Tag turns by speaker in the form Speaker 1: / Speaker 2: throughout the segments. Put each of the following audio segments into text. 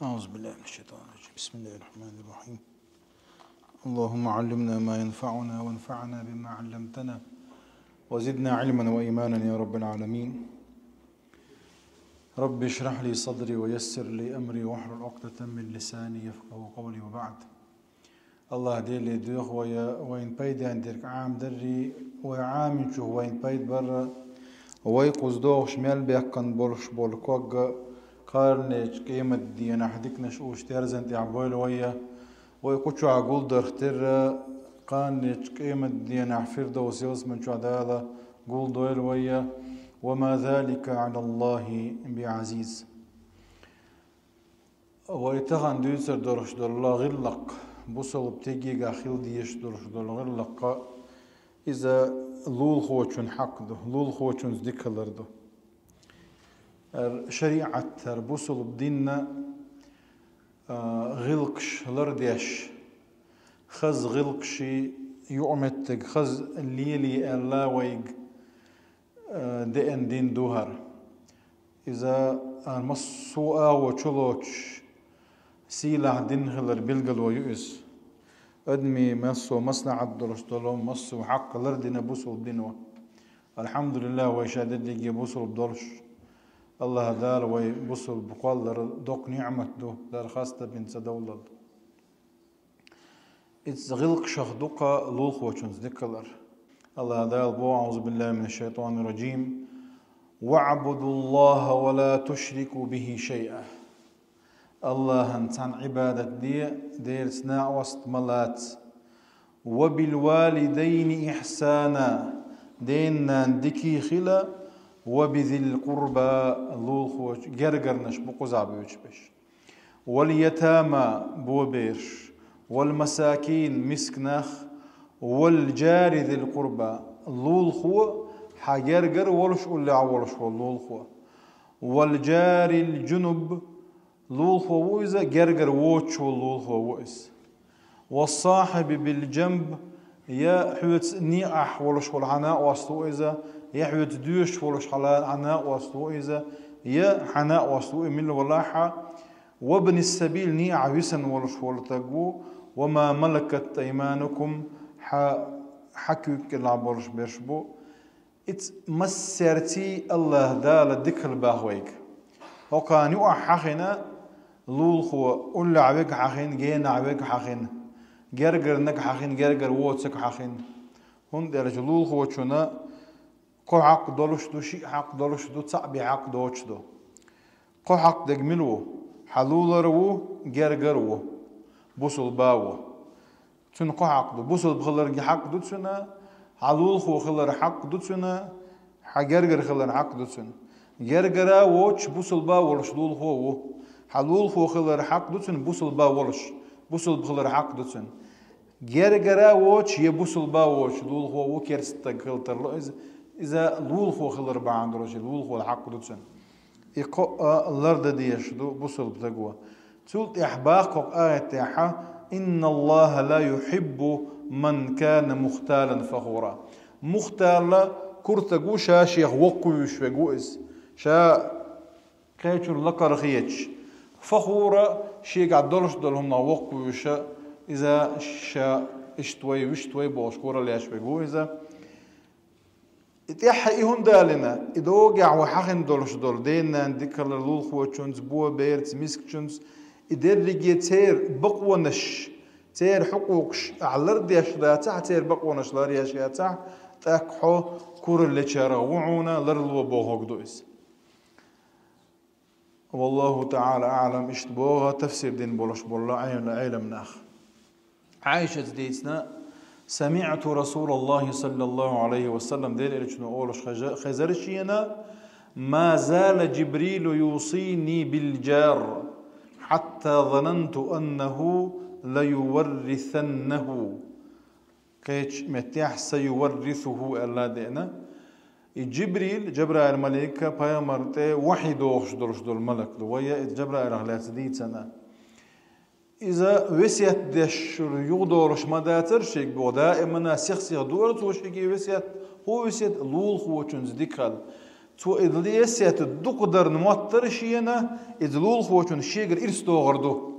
Speaker 1: أعوذ بالله من الشيطان الرجيم. بسم الله الرحمن الرحيم. اللهم علمنا ما ينفعنا وانفعنا بما علمتنا وزدنا علما وإيمانا يا رب العالمين. رب اشرح لي صدري ويسر لي أمري واحلل عقدة من لساني يفقهوا قولي. وبعد، الله ديلي دوخ وين بيد عندك عام دري وعام شو وين بيد برا ويقص دوخ شمال بيكن بولش بولكوغ قارنج قيمة دينا حديكنا شو اشترزن تعبويل ويقوشو عقول درختر قارنج قيمة دينا فردوس يوسمن شو عدالة قول دويل وما ذلك على الله بعزيز. ويتغن دوسر درش الله غلق بوصل بتيجي خيل ديش درش غلق إذا لول خوشن حقده لول خوشن ذكرده شريعة بوصل بديننا غلقش لرديش خز غلقشي يؤمتك خز ليلي ألا ويق دين دين دوهر إذا مسوء وشلوش سيلع دين غلر بلغل ويؤس أدمي مسو مصنع الدرس دولهم مسو حق لردنا بوصل بدينوا الحمد لله ويشادد لي بوصل بدرش الله دار ويبصل بقول دوق نعمة دو دار خاصة بنت دولة غلق شخدقة لول خوشنز ذكر الله دار بو أعوذ بالله من الشيطان الرجيم واعبدوا الله ولا تشركوا به شيئا. الله انسان عبادة دير سنا وسط ملات وبالوالدين إحسانا دينا دكي خلا وبذي القربى لول خوش جرجرنش بقزع بيوشبش واليتامى بوبيرش والمساكين مسكنخ والجار ذي القربى لول خو حجرجر ولش ولا عولش لول خو والجار الجنب لول خو وإذا جرجر ووتش لول خو وإس والصاحب بالجنب يا حوت نيح ولش والعناء واسطو إذا يحوت دوش ولش عناء واسطو إذا يا حناء واسطو من ولاحة وابن السبيل نيع وسن ولش ولتقو وما ملكت أيمانكم حكيك العبرش بيرشبو ات مسرتي الله دال الذكر باهويك وكان يقع حخنا لول خو قل عبيك حخين جينا عبيك حخين جرجر نك حخين جرجر ووتسك حخين هون درج لول خو شنا كو حق دولش دو شيء حق دولش دو صعبي حق دوش دو كو حق دجملو حلول رو جرجر و بوصل باو تن كو حق دو بوصل بخلر حق دو تسنا حلول خو خلر حق دو تسنا حجرجر خلر حق دو تسنا جرجرا ووتش بوصل باو ولش دول خو حلول خو خلر حق دو تسنا بوصل باو ولش بوصل بخلر حق دو تسنا جرجرا ووتش يبوصل باو ولش دول خو وكرستك خلتر إذا لول خو خلر بعند رجل لول خو الحق دوتسن يقو الأرض ديش دو بوصل بتقوى تقول إحباق آية إن الله لا يحب من كان مختالا فخورا مختالا كرتقو شاشيخ وقوش وقوز شا كيتشر لقر خيتش فخورا شيك عدلش دلهم وقوش إذا شا اشتوي وشتوي بوشكورا ليش وقوزا اتيح إيهون دالنا إدوجع وحقن دولش دول دينا ذكر لول خوتشونز بوا بيرت مسكشونز إدير رجي تير بقونش تير حقوقش على رديش لا تح تير بقونش لا رياش يا تح تاكحو كور اللي شارع وعونا لرلو بوهوك دويس. والله تعالى أعلم إشتبوها تفسير دين بولش بولا عيلم ناخ عايشة ديتنا سمعت رسول الله صلى الله عليه وسلم دير إلشنا أولش خزرشينا ما زال جبريل يوصيني بالجار حتى ظننت أنه ليورثنه كيش متيح سيورثه ألا دينا جبرائيل الملائكة بيامرته وحي دوش درش دول ملك دوية جبرائيل أغلات ديت سنة إذا وسيت دشر يقدرش ما داتر شيء دائما سيخ دورت وشيء وسيت هو وسيت لول خوتشنز ديكال تو إدليسيت الدقدر نمطر شينا إدلول خوشون شيغر إرستو غردو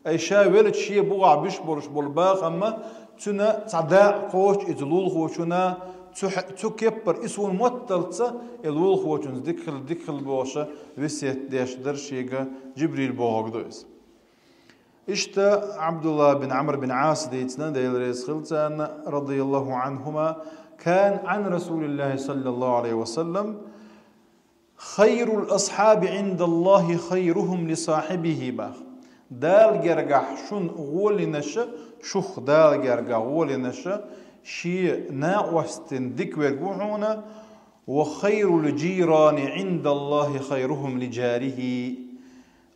Speaker 1: أي شا ولد شي بوغع بيشبرش بالباغ أما تنا تعداء خوش إدلول خوشونا تو كبر إسون مطلتsa إدلول خوشون دخل بوشا وسيت ديش در شيغا جبريل بوغدوز إشتا عبد الله بن عمرو بن عاص ديتنا ديل ريس خلتان رضي الله عنهما كان عن رسول الله صلى الله عليه وسلم خير الأصحاب عند الله خيرهم لصاحبه باخ دال جرجح شن غول نشا شخ دال جرجح غول نشا شي ناوستن دكور جوعونا وخير الجيران عند الله خيرهم لجاره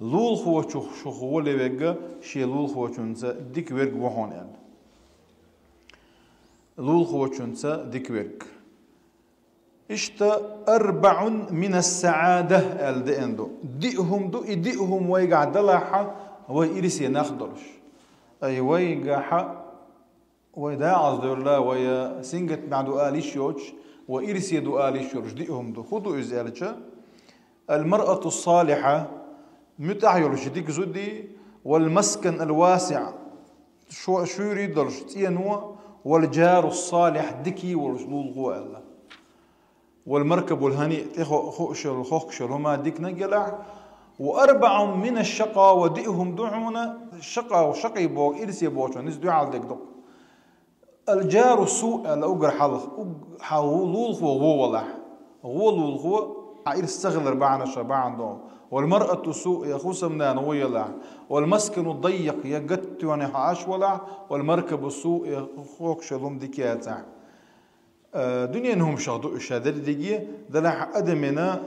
Speaker 1: لول خو شخ غول وجا شي لول خو شنسا دكور جوعون يعني لول خو شنسا دكور إشتا 4 من السعادة الدئندو دئهم دو إدئهم ويقع دلحة ويرسي نخدرش أي ويقع ويدا عز الله ويا سنجت بعد آليش يوش وإرسي دو آليش يوش دئهم دو خدو إزالجا المرأة الصالحة متعيرش ديك زدي والمسكن الواسع شو يريدلش تينوا والجار الصالح دكي والجلول غو الله والمركب الهنيء خوشل خوكشل هما ديك نجلع و4 من الشقا ودئهم دعونا شقا وشقي بوق إرسي بوشو نزدو على ديك دق الجار السوء الأوجر حلول خو غولح غولول خو إرس تغلر بعنا شبعان دو والمرأة السوء يخوسمنا نويلع والمسكن الضيق يقت يعني حاش ولع والمركب السوء خوكشل هم ديكياتع دنيا انهم شغدو اشادر ديجي دلح ادمنا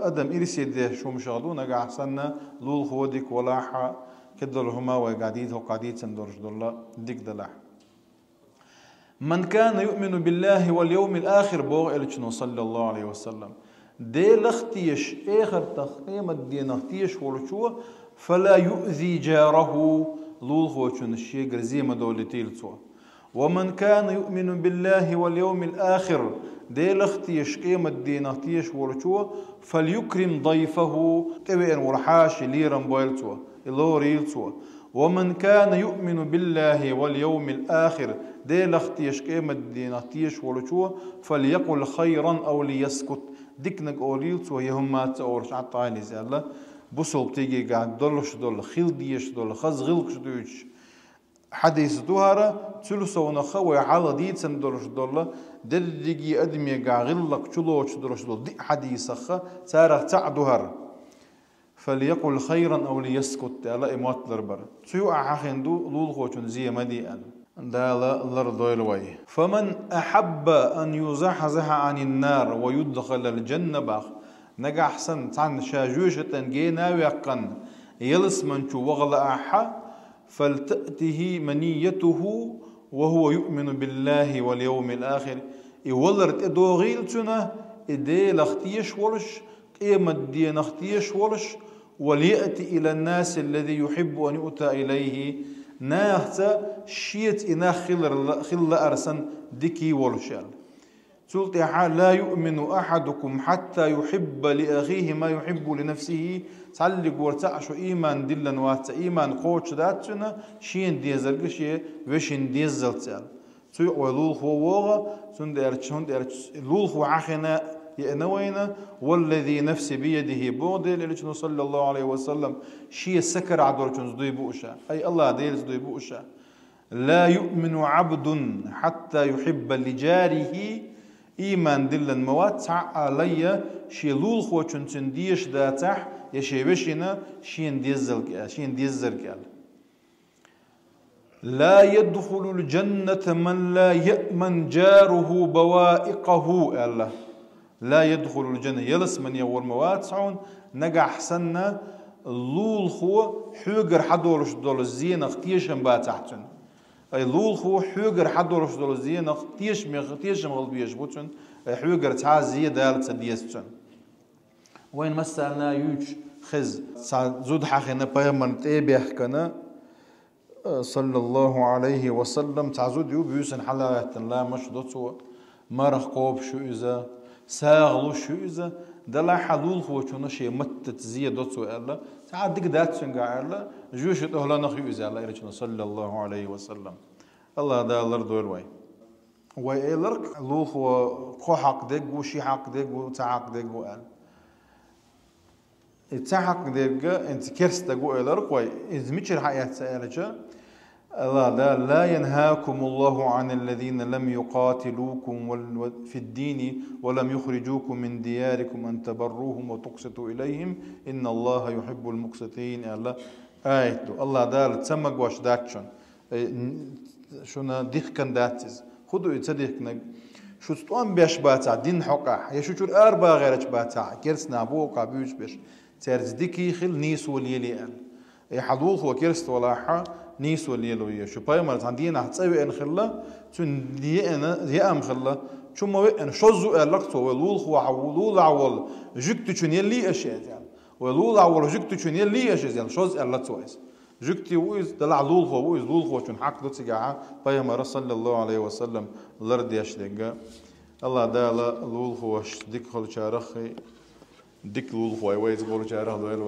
Speaker 1: ادم ارسي ده شو مشغدو نقع احسننا لول خودك ولاح كدلهما وقاعدين وقاعدين سندرج دول ديك دلح من كان يؤمن بالله واليوم الاخر بوغ الچنو صلى الله عليه وسلم دي لختيش اخر تقيم الدين اختيش ولشو فلا يؤذي جاره لول خوچن الشي غرزيمه دولتيلتو ومن كان يؤمن بالله واليوم الآخر ديل اختيش قيمة دين اختيش ورشوه فليكرم ضيفه تبين ورحاش ليرم بويلتوه اللو ريلتوه ومن كان يؤمن بالله واليوم الآخر ديل اختيش قيمة دين اختيش ورشوه فليقل خيرا أو ليسكت ديكنك أوريلتوه يهمات أورش عطاني زيالله بصل بتيجي قاعد دولش دول خيل ديش دول خز غلقش دوش حديث دوهارا تلوسا ونخوي على ديت سندرش دولا دردجي أدمي قاغلق تلوش درش دول دي حديثخا سارة تعدوهر فليقل خيرا أو ليسكت على إموات لربر تيوع حخندو لول خوشن زي مديئا دالا لردويلوي فمن أحب أن يزحزح عن النار ويدخل الجنة باخ نجا أحسن تان شاجوشة جينا ويقن يلس من شو وغلا أحا فلتأته منيته وهو يؤمن بالله واليوم الآخر يولرت إدوغيلتنا إدي لختيش ولش قيمة دي نختيش ولش وليأتي إلى الناس الذي يحب أن يؤتى إليه ناهتا شيت إنا خل أرسن ديكي ولشال سلطة لا يؤمن أحدكم حتى يحب لأخيه ما يحب لنفسه تعلق ورتعشو إيمان دلن وات إيمان قوش داتنا شين ديزل شيء وشين ديزل تال سوي ولول هو وغا سندرش لول هو عخنا يأنوينا والذي نفسي بيده بودل اللي صلى الله عليه وسلم شيء سكر عدورشون زدوي بوشا أي الله ديل زدوي بوشا لا يؤمن عبد حتى يحب لجاره إيمان دلن موات عليا شي لول خوشن تنديش داتح يشيبشنا شين ديزل قال لا يدخل الجنة من لا يأمن جاره بوائقه الله لا يدخل الجنة يلس من يور مواتعون نجا حسنا لول خو حوجر حدورش دول الزين اختيشم باتحتن أي لول خو حوجر حدورش دول الزين اختيشم غلبيش بوتن حوجر تعازي دالت ديستن وين مثلنا يوج خز زود حخنا بيمن تبيح كنا صلى الله عليه وسلم تعزود يو بيوسن حلقة لا مش دوتو مرخ قوب شو إذا ساغلو شو إذا دلا حلول هو شو نشي متت زي دوتسو ألا ساعات ديك دات سنجا ألا جوش أهلا نخي إزالا إلى صلى الله عليه وسلم الله دا الأرض والواي وإلرك لول هو خو حق ديك وشي حق ديك وتعق ديك وقال تحق ديك أنت كرست ديك وإلرك واي إذا ميتشر حياة سألجا الله لا ينهاكم الله عن الذين لم يقاتلوكم في الدين ولم يخرجوكم من دياركم أن تبروهم وتقسطوا إليهم إن الله يحب المقسطين الله آيته الله دال تسمق واش داكشن شونا ديخ كان داتز خدوا يتصدقنا شو تطوان بيش باتا دين حقا يا شو شو أربعة غيرش باتا كرسنا بوقا بيوش بيش ترز ديكي خل نيس وليلي قال يحضوخ وكرست ولا حا نيس وليلوية شو باي مرت عندنا هتسوي إن خلا تون دي أم خلا شو ما وين شوزو ألقتو ولول هو عولول عول جكت تون يلي أشياء يعني ولول عول جكت تون يلي أشياء يعني شوز ألقتو إيش جكتي ويز دلع لول هو ويز لول هو تون حق دوت جاعة باي مرت صلى الله عليه وسلم لرد يشلنجا الله دالا لول هو ديك خل شارخي ديك لول هو ويز بول شارخ دويل